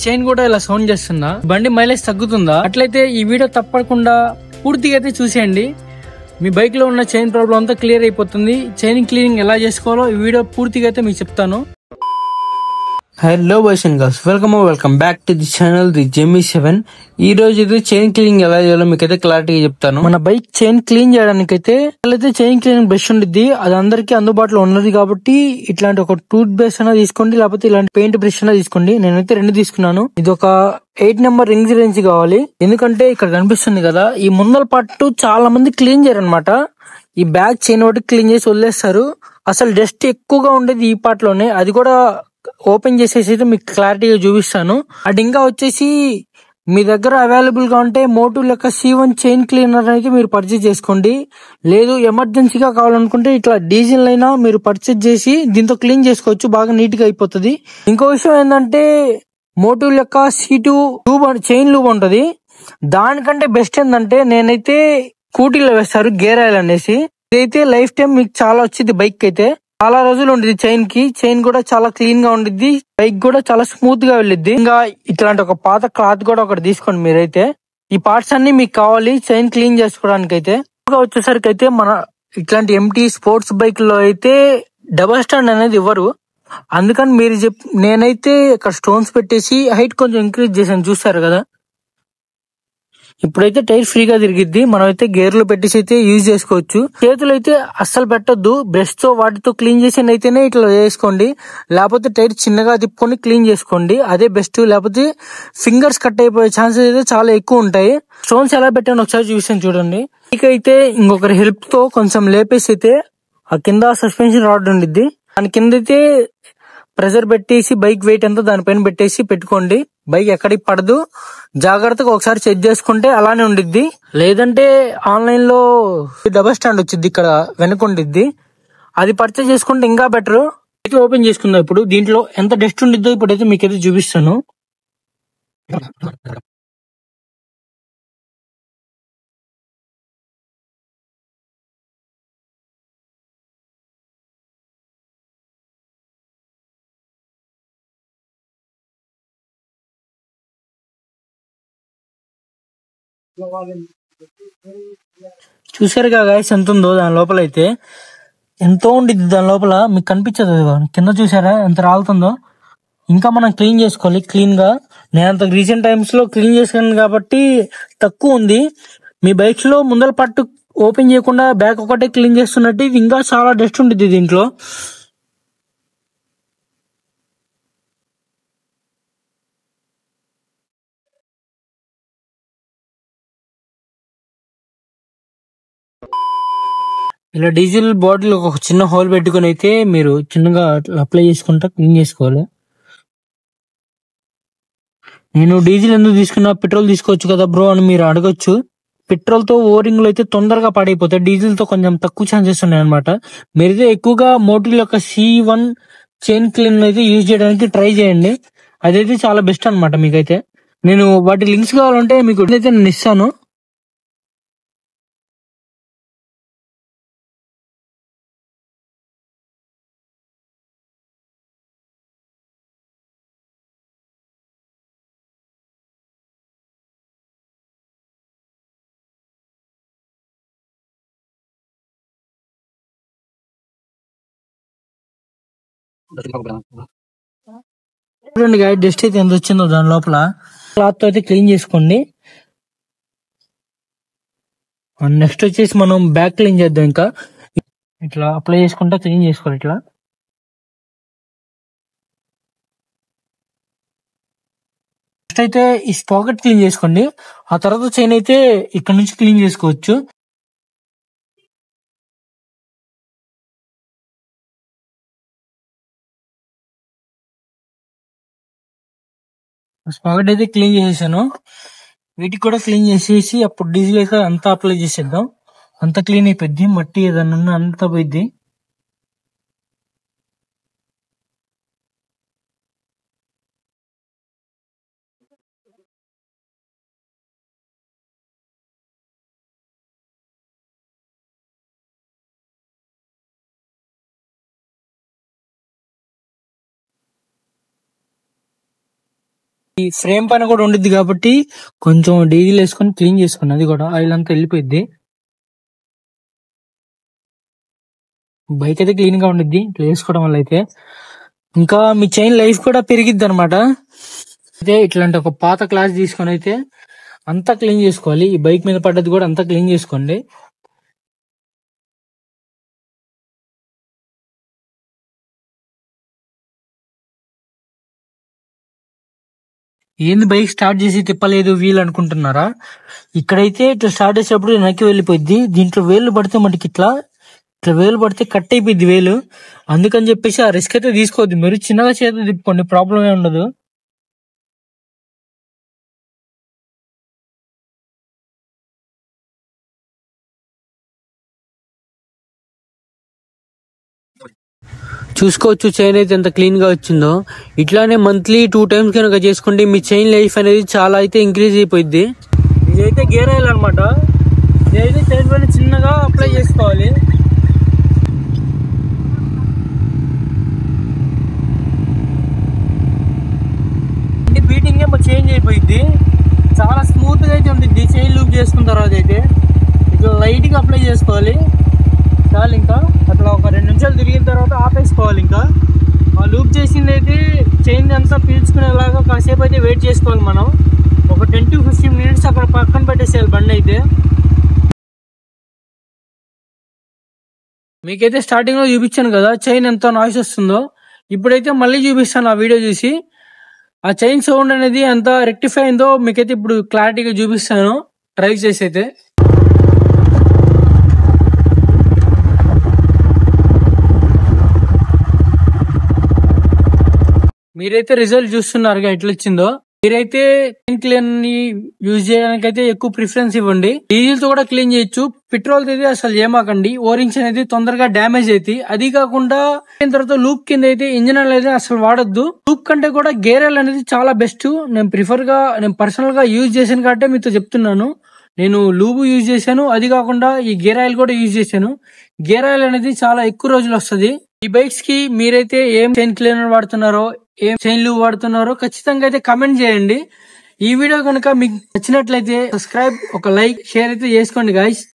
Chain కూడా ఇలా sound చేస్తుందా? బండి మైలేజ్ తగ్గుతుందా? అట్లయితే ఈ వీడియో తప్పకుండా పూర్తిగా అయితే చూసేయండి. మీ బైక్ లో ఉన్న చైన్ ప్రాబ్లం అంతా క్లియర్ అయిపోతుంది. చైన్ క్లీనింగ్ ఎలా చేసుకోవాలో ఈ వీడియో పూర్తిగా అయితే మీకు చెప్తాను. Hello boys and girls, welcome back to the channel the Jamie 7. ఈ రోజు అయితే చైన్ క్లీనింగ్ ఎలా చేయాలో మీకైతే క్లారిటీగా చెప్తాను. మన బైక్ చైన్ క్లీన్ చేయడానికి అయితే చైన్ క్లీనింగ్ బ్రష్ ఉండిద్ది. అది అందరికీ అందుబాటులో ఉన్నది కాబట్టి ఇట్లాంటి ఒక టూత్ బ్రష్ అయినా తీసుకోండి, లేకపోతే ఇలాంటి పెయింట్ బ్రష్ అయినా తీసుకోండి. నేనైతే 2 తీసుకున్నాను. ఇది ఒక 8 నెంబర్ రింగ్స్ రేంజ్ కావాలి. ఎందుకంటే ఇక్కడ కనిపిస్తుంది కదా, ఈ ముందల పట్టు చాలా మంది క్లీన్ చేయరు అనమాట. ఈ బ్యాక్ చైన్ ఒకటి క్లీన్ చేసి వదిలేస్తారు. అసలు డస్ట్ ఎక్కువగా ఉండేది ఈ పార్ట్ లోనే. అది కూడా ఓపెన్ చేసేసి అయితే మీకు క్లారిటీగా చూపిస్తాను. అది ఇంకా వచ్చేసి మీ దగ్గర అవైలబుల్ గా ఉంటే మోటో లెక్క C1 చైన్ క్లీనర్ అయితే మీరు పర్చేజ్ చేసుకోండి. లేదు ఎమర్జెన్సీగా కావాలనుకుంటే ఇట్లా డీజిల్ అయినా మీరు పర్చేజ్ చేసి దీంతో క్లీన్ చేసుకోవచ్చు, బాగా నీట్ గా అయిపోతుంది. ఇంకో విషయం ఏంటంటే మోటో లెక్క C2 లూబ్ చైన్ లూబ్ ఉంటది. దానికంటే బెస్ట్ ఏంటంటే నేనైతే స్కూటీలో వేస్తారు గేర్ ఆయిల్ అనేసి. ఇదైతే లైఫ్ టైం మీకు చాలా వచ్చింది. బైక్ అయితే చాలా రోజులు ఉండిద్ది. చైన్ కూడా చాలా క్లీన్ గా ఉండిద్ది. బైక్ కూడా చాలా స్మూత్ గా వెళ్ళిద్ది. ఇంకా ఇట్లాంటి ఒక పాత క్లాత్ కూడా ఒకటి తీసుకోండి మీరైతే. ఈ పార్ట్స్ అన్ని మీకు కావాలి చైన్ క్లీన్ చేసుకోవడానికి అయితే. వచ్చేసరికి అయితే మన ఇట్లాంటి ఎంటీ స్పోర్ట్స్ బైక్ లో అయితే డబల్ స్టాండ్ అనేది ఇవ్వరు. అందుకని నేనైతే ఇక్కడ స్టోన్స్ పెట్టేసి హైట్ కొంచెం ఇంక్రీజ్ చేశాను, చూస్తారు కదా. ఇప్పుడైతే టైర్ ఫ్రీగా తిరిగిద్ది. మనం అయితే గేర్ లో పెట్టేసి అయితే యూజ్ చేసుకోవచ్చు. చేతులు అయితే అస్సలు పెట్టొద్దు. బ్రష్ తో వాటితో క్లీన్ చేసి అయితేనే ఇట్లా వేసుకోండి. లేకపోతే టైర్ చిన్నగా తిప్పుకొని క్లీన్ చేసుకోండి, అదే బెస్ట్. లేకపోతే ఫింగర్స్ కట్ అయిపోయే ఛాన్సెస్ అయితే చాలా ఎక్కువ ఉంటాయి. స్టోన్స్ ఎలా పెట్టాను ఒకసారి చూసాను చూడండి. ఇకైతే ఇంకొకరి హెల్ప్ తో కొంచెం లేపేసి అయితే ఆ కింద సస్పెన్షన్ రాడ్ ఉండిద్ది, దాని కింద అయితే ప్రెజర్ పెట్టేసి బైక్ వెయిట్ అంతా దానిపైన పెట్టేసి పెట్టుకోండి. బైక్ ఎక్కడికి పడదు. జాగ్రత్తగా ఒకసారి చెక్ చేసుకుంటే అలానే ఉండిద్ది. లేదంటే ఆన్లైన్ లో డబల్ స్టాండ్ వచ్చింది ఇక్కడ వెనక ఉండిద్ది, అది పర్చేస్ చేసుకుంటే ఇంకా బెటర్. అయితే ఓపెన్ చేసుకుందాం. ఇప్పుడు దీంట్లో ఎంత డస్ట్ ఉండిద్దో ఇప్పుడైతే మీకైతే చూపిస్తాను. చూసారుగా గాయస్ ఎంత ఉందో దాని లోపల. అయితే ఎంతో ఉండిద్ది దాని లోపల, మీకు కనిపించదు కింద. చూసారా ఎంత రాలుతుందో. ఇంకా మనం క్లీన్ చేసుకోవాలి క్లీన్ గా. నేను అంత రీసెంట్ టైమ్స్ లో క్లీన్ చేశాను కాబట్టి తక్కువ ఉంది. మీ బైక్స్ లో ముందర పట్టు ఓపెన్ చేయకుండా బ్యాక్ ఒకటే క్లీన్ చేస్తున్నట్టు ఇది ఇంకా చాలా డస్ట్ ఉండిద్ది దీంట్లో. ఇలా డీజిల్ బాటిల్ ఒక చిన్న హోల్ పెట్టుకుని అయితే మీరు చిన్నగా అప్లై చేసుకుంటా క్లీన్ చేసుకోవాలి. నేను డీజిల్ ఎందుకు తీసుకున్నా, పెట్రోల్ తీసుకోవచ్చు కదా బ్రో అని మీరు అడగొచ్చు. పెట్రోల్ తో ఓరింగ్లు అయితే తొందరగా పాడైపోతాయి, డీజిల్ తో కొంచెం తక్కువ ఛాన్సెస్ ఉన్నాయి అనమాట. మీరైతే ఎక్కువగా మోటార్ యొక్క C1 చైన్ క్లీన్ అయితే యూజ్ చేయడానికి ట్రై చేయండి. అదైతే చాలా బెస్ట్ అనమాట మీకైతే. నేను వాటి లింక్స్ కావాలంటే మీకు అయితే నేను ఇస్తాను. చూడండి గాయ డస్ట్ అయితే ఎంత వచ్చిందో దాని లోపల. క్లాత్ తో అయితే క్లీన్ చేసుకోండి. నెక్స్ట్ వచ్చేసి మనం బ్యాక్ క్లీన్ చేద్దాం. ఇంకా ఇట్లా అప్లై చేసుకుంటా క్లీన్ చేసుకోవాలి. ఇట్లా నెక్స్ట్ అయితే ఈ స్పాకెట్ క్లీన్ చేసుకోండి. ఆ తర్వాత చైన్ అయితే ఇక్కడ నుంచి క్లీన్ చేసుకోవచ్చు. స్పాకెట్ అయితే క్లీన్ చేసేసాను. వీటికి కూడా క్లీన్ చేసేసి అప్పుడు డీజిల్ అయితే అంతా అప్లై చేసేద్దాం. అంతా క్లీన్ అయిపోద్ది, మట్టి ఏదన్నా ఉన్నా అంతా పోయిద్ది. ఈ ఫ్రేమ్ పైన కూడా ఉండిద్ది కాబట్టి కొంచెం డీజిల్ వేసుకొని క్లీన్ చేసుకోండి, అది కూడా ఆయిల్ అంతా వెళ్ళిపోయింది. బైక్ అయితే క్లీన్ గా ఉండిద్ది ఇట్లా వేసుకోవడం వల్ల. అయితే ఇంకా మీ చైన్ లైఫ్ కూడా పెరిగిద్ది అనమాట. అయితే ఇట్లాంటి ఒక పాత క్లాస్ తీసుకొని అయితే అంతా క్లీన్ చేసుకోవాలి. ఈ బైక్ మీద పడ్డది కూడా అంతా క్లీన్ చేసుకోండి. ఏంది బైక్ స్టార్ట్ చేసి తిప్పలేదు వీల్ అనుకుంటున్నారా? ఇక్కడైతే ఇట్లా స్టార్ట్ చేసేటప్పుడు వెనక్కి వెళ్ళిపోయింది. దీంట్లో వేలు పడితే మనకి ఇట్లా వేలు పడితే కట్ అయిపోయింది వేలు. అందుకని చెప్పేసి ఆ రిస్క్ అయితే తీసుకోవద్దు. మీరు చిన్నగా చేతి తిప్పుకోండి, ప్రాబ్లం ఏ ఉండదు. చూసుకోవచ్చు చైన్ అయితే ఎంత క్లీన్ గా వచ్చిందో. ఇట్లానే మంత్లీ 2 times కనుక చేసుకోండి మీ చైన్ లైఫ్ అనేది చాలా అయితే ఇంక్రీజ్ అయిపోయింది. ఇదైతే గేర్ ఆయిల్ అనమాట. ఇదైతే చైన్ పైన చిన్నగా అప్లై చేసుకోవాలి. బీటింగ్ ఏమో చేంజ్ అయిపోయింది, చాలా స్మూత్ గా అయితే ఉంటుంది. చైన్ లూప్ చేసుకున్న తర్వాత అయితే ఇట్లా లైట్ గా అప్లై చేసుకోవాలి చాలు. ఇంకా అట్లా ఒక 2 నిమిషాలు తిరిగిన తర్వాత ఆపేసుకోవాలి. ఇంకా ఆ లూప్ చేసింది అయితే చైన్ అంతా పీల్చుకునేలాగా కాసేపు అయితే వెయిట్ చేసుకోవాలి మనం. ఒక 10 to 15 minutes అక్కడ పక్కన పెట్టేసేయాలి బండి అయితే. మీకైతే స్టార్టింగ్ లో చూపించాను కదా చైన్ ఎంత నాయిస్ వస్తుందో. ఇప్పుడైతే మళ్ళీ చూపిస్తాను ఆ వీడియో చూసి. ఆ చైన్ సౌండ్ అనేది ఎంత రెక్టిఫై అయిందో మీకైతే ఇప్పుడు క్లారిటీగా చూపిస్తాను డ్రైవ్ చేసి అయితే. మీరైతే రిజల్ట్ చూస్తున్నారుగా ఎట్లా వచ్చిందో. మీరైతే క్లీన్ ని యూజ్ చేయడానికి అయితే ఎక్కువ ప్రిఫరెన్స్ ఇవ్వండి. డీజిల్ తో కూడా క్లీన్ చేయొచ్చు, పెట్రోల్ అయితే అసలు ఏమాకండి. ఓరింగ్స్ అనేది తొందరగా డ్యామేజ్ అవుతాయి. అది కాకుండా తర్వాత లూప్ కింద అయితే ఇంజిన్ ఆయిల్ అయితే అసలు వాడొద్దు. లూప్ కంటే కూడా గేర్ ఆయిల్ అనేది చాలా బెస్ట్. నేను పర్సనల్ గా యూజ్ చేశాను కాబట్టి మీతో చెప్తున్నాను. నేను లూబ్ యూజ్ చేశాను, అది కాకుండా ఈ గేర్ ఆయిల్ కూడా యూజ్ చేశాను. గేర్ ఆయిల్ అనేది చాలా ఎక్కువ రోజులు వస్తుంది. ఈ బైక్స్ కి మీరైతే ఏం చైన్ క్లీనర్ వాడుతున్నారో, ఏం చైన్ లూబ్ వాడుతున్నారో ఖచ్చితంగా అయితే కమెంట్ చేయండి. ఈ వీడియో కనుక మీకు నచ్చినట్లయితే సబ్స్క్రైబ్, ఒక లైక్, షేర్ అయితే చేసుకోండి గాయ్స్.